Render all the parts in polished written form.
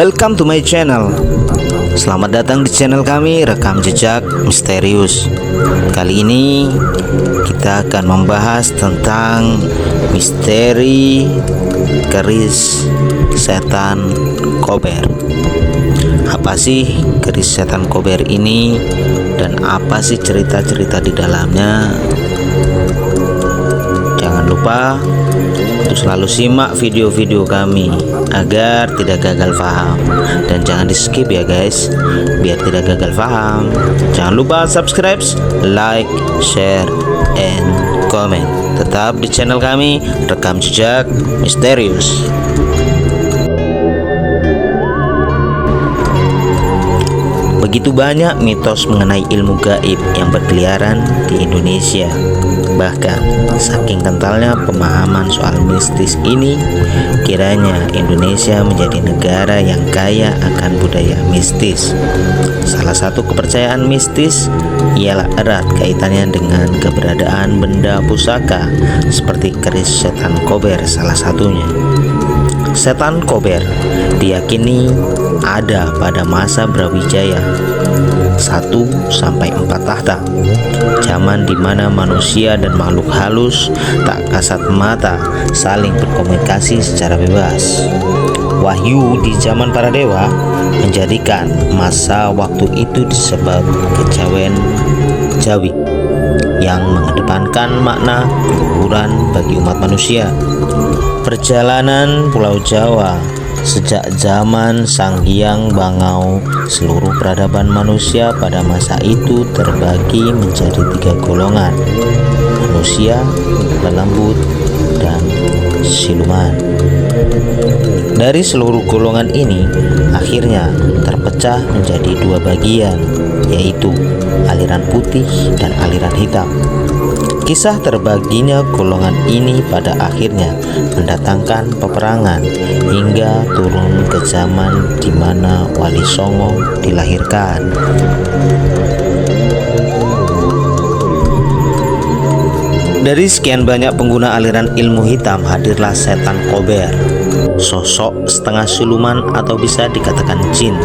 Welcome to my channel. Selamat datang di channel kami, Rekam Jejak Misterius. Kali ini kita akan membahas tentang misteri keris setan Kober. Apa sih keris setan Kober ini dan apa sih cerita-cerita di dalamnya? Jangan lupa untuk selalu simak video-video kami agar tidak gagal paham, dan jangan di skip ya guys, biar tidak gagal paham. Jangan lupa subscribe, like, share, and comment. Tetap di channel kami, Rekam Jejak Misterius. Begitu banyak mitos mengenai ilmu gaib yang berkeliaran di Indonesia. Bahkan saking kentalnya pemahaman soal mistis ini, kiranya Indonesia menjadi negara yang kaya akan budaya mistis. Salah satu kepercayaan mistis ialah erat kaitannya dengan keberadaan benda pusaka seperti keris setan Kober salah satunya. Setan Kober diyakini ada pada masa Brawijaya 1-4 tahta, zaman di mana manusia dan makhluk halus tak kasat mata saling berkomunikasi secara bebas. Wahyu di zaman para dewa menjadikan masa waktu itu disebut kejawen Jawi, yang mengedepankan makna keluhuran bagi umat manusia. Perjalanan Pulau Jawa sejak zaman Sang Hyang Bangau, seluruh peradaban manusia pada masa itu terbagi menjadi 3 golongan: manusia, lelembut, dan siluman. Dari seluruh golongan ini akhirnya terpecah menjadi 2 bagian, yaitu aliran putih dan aliran hitam. Kisah terbaginya golongan ini pada akhirnya mendatangkan peperangan hingga turun ke zaman di mana Wali Songo dilahirkan. Dari sekian banyak pengguna aliran ilmu hitam, hadirlah setan Kober, sosok setengah siluman atau bisa dikatakan jin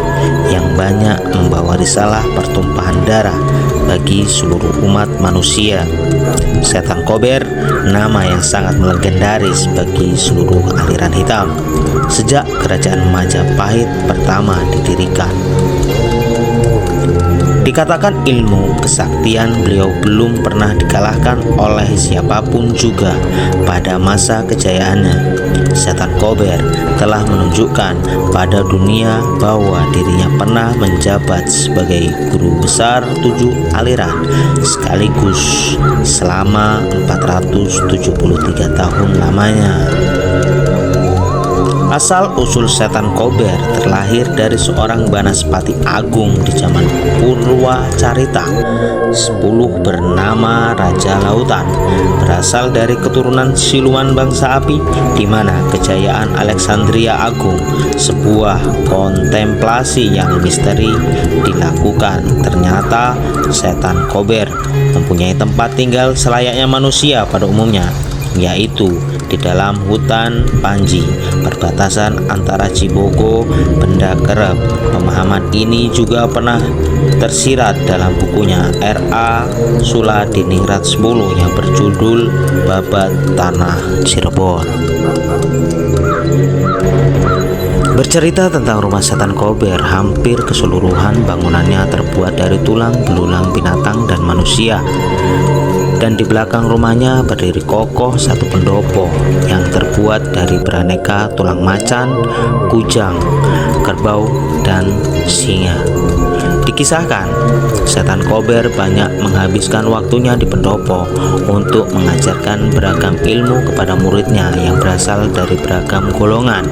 yang banyak membawa risalah pertumpahan darah bagi seluruh umat manusia. Setan Kober, nama yang sangat melegendaris bagi seluruh aliran hitam sejak kerajaan Majapahit pertama didirikan. Dikatakan ilmu kesaktian beliau belum pernah dikalahkan oleh siapapun juga pada masa kejayaannya. Setan Kober telah menunjukkan pada dunia bahwa dirinya pernah menjabat sebagai guru besar 7 aliran sekaligus selama 473 tahun lamanya. Asal-usul setan Kober terlahir dari seorang Banaspati Agung di zaman Purwacarita 10 bernama Raja Lautan, berasal dari keturunan siluman bangsa api, di mana kejayaan Alexandria Agung, sebuah kontemplasi yang misteri dilakukan. Ternyata setan Kober mempunyai tempat tinggal selayaknya manusia pada umumnya, yaitu di dalam hutan Panji, perbatasan antara Cibogo, Benda Kerep. Pemahaman ini juga pernah tersirat dalam bukunya R.A. Suladiningrat 10 yang berjudul Babat Tanah Cirebon. Bercerita tentang rumah setan Kober, hampir keseluruhan bangunannya terbuat dari tulang belulang binatang dan manusia. Dan di belakang rumahnya berdiri kokoh satu pendopo yang terbuat dari beraneka tulang macan, kujang, kerbau, dan singa. Dikisahkan, setan Kober banyak menghabiskan waktunya di pendopo untuk mengajarkan beragam ilmu kepada muridnya yang berasal dari beragam golongan,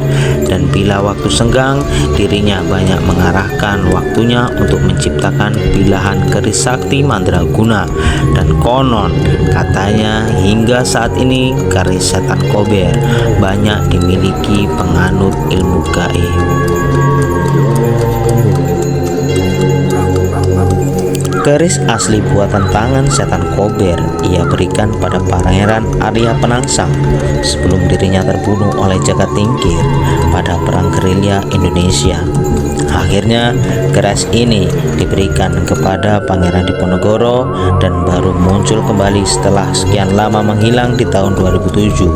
dan bila waktu senggang, dirinya banyak mengarahkan waktunya untuk menciptakan bilahan keris sakti mandraguna. Dan konon katanya hingga saat ini keris setan Kober banyak dimiliki penganut ilmu gaib. Keris asli buatan tangan setan Kober ia berikan pada Pangeran Arya Penangsang sebelum dirinya terbunuh oleh Jagat Tingkir pada Perang gerilya Indonesia. Akhirnya keris ini diberikan kepada Pangeran Diponegoro dan baru muncul kembali setelah sekian lama menghilang di tahun 2007.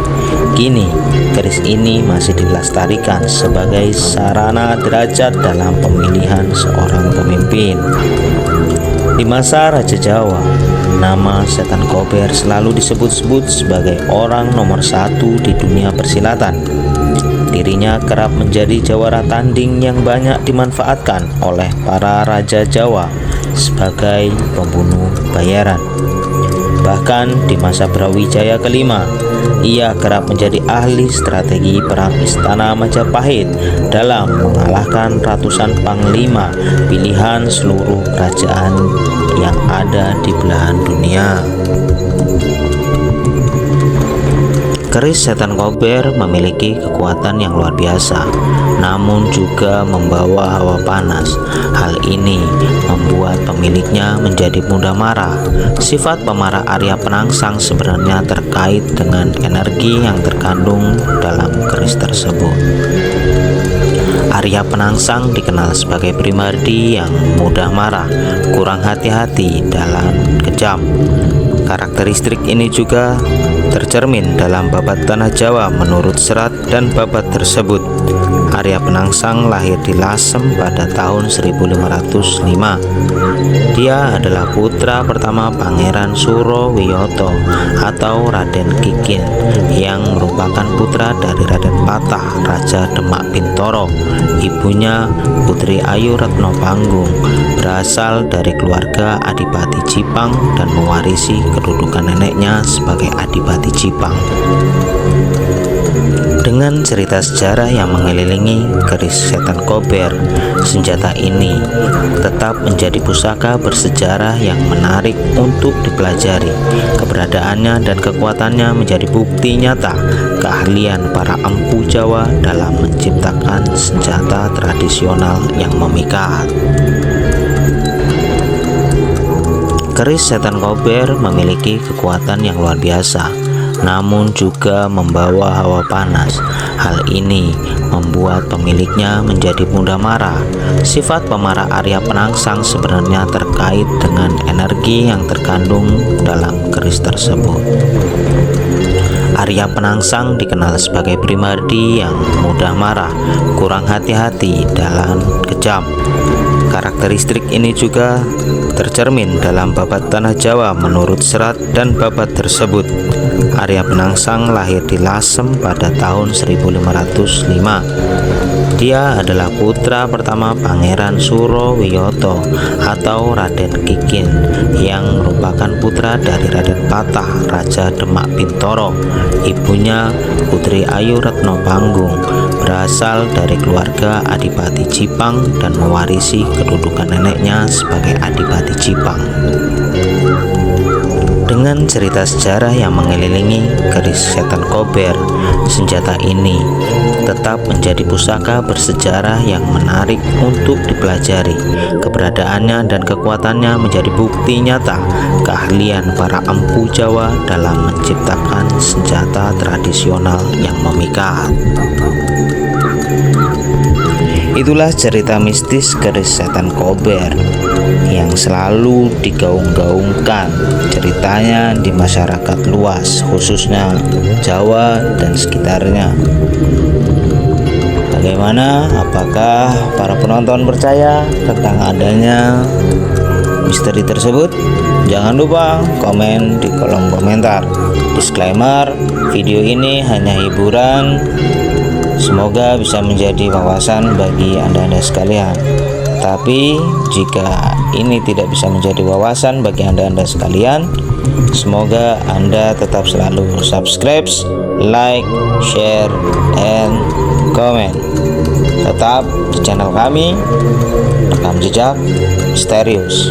Kini keris ini masih dilestarikan sebagai sarana derajat dalam pemilihan seorang pemimpin. Di masa Raja Jawa, nama Setan Kober selalu disebut-sebut sebagai orang nomor satu di dunia persilatan. Dirinya kerap menjadi jawara tanding yang banyak dimanfaatkan oleh para raja Jawa sebagai pembunuh bayaran. Bahkan di masa Brawijaya kelima, ia kerap menjadi ahli strategi perang istana Majapahit dalam mengalahkan ratusan panglima pilihan seluruh kerajaan yang ada di belahan dunia. Keris Setan Kober memiliki kekuatan yang luar biasa, namun juga membawa hawa panas. Hal ini membuat pemiliknya menjadi mudah marah. Sifat pemarah Arya Penangsang sebenarnya terkait dengan energi yang terkandung dalam keris tersebut. Arya Penangsang dikenal sebagai pribadi yang mudah marah, kurang hati-hati, dan kejam. Karakteristik ini juga tercermin dalam babat Tanah Jawa menurut serat dan babat tersebut. Arya Penangsang lahir di Lasem pada tahun 1505. Dia adalah putra pertama Pangeran Surowiyoto atau Raden Kikin yang merupakan putra dari Raden Patah, Raja Demak Bintoro. Ibunya Putri Ayu Retno Panggung, berasal dari keluarga Adipati Jipang dan mewarisi kedudukan neneknya sebagai Adipati Jipang. Dengan cerita sejarah yang mengelilingi keris Setan Kober, senjata ini tetap menjadi pusaka bersejarah yang menarik untuk dipelajari. Keberadaannya dan kekuatannya menjadi bukti nyata keahlian para empu Jawa dalam menciptakan senjata tradisional yang memikat. Keris Setan Kober memiliki kekuatan yang luar biasa, namun juga membawa hawa panas. Hal ini membuat pemiliknya menjadi mudah marah. Sifat pemarah Arya Penangsang sebenarnya terkait dengan energi yang terkandung dalam keris tersebut. Arya Penangsang dikenal sebagai pribadi yang mudah marah, kurang hati-hati, dan kejam. Karakteristik ini juga tercermin dalam babat Tanah Jawa menurut serat dan babat tersebut. Arya Penangsang lahir di Lasem pada tahun 1505. Dia adalah putra pertama Pangeran Surowiyoto atau Raden Kikin yang merupakan putra dari Raden Patah, Raja Demak Bintoro. Ibunya Putri Ayu Retno Panggung, berasal dari keluarga Adipati Jipang dan mewarisi kedudukan neneknya sebagai Adipati Jipang. Dengan cerita sejarah yang mengelilingi keris Setan Kober, senjata ini tetap menjadi pusaka bersejarah yang menarik untuk dipelajari. Keberadaannya dan kekuatannya menjadi bukti nyata keahlian para empu Jawa dalam menciptakan senjata tradisional yang memikat. Itulah cerita mistis keris Setan Kober yang selalu digaung-gaungkan ceritanya di masyarakat luas, khususnya Jawa dan sekitarnya. Bagaimana? Apakah para penonton percaya tentang adanya misteri tersebut? Jangan lupa komen di kolom komentar. Disclaimer, video ini hanya hiburan. Semoga bisa menjadi wawasan bagi Anda-Anda sekalian. Tapi jika ini tidak bisa menjadi wawasan bagi Anda-Anda sekalian, semoga Anda tetap selalu subscribe, like, share, and comment. Tetap di channel kami, Rekam Jejak Misterius.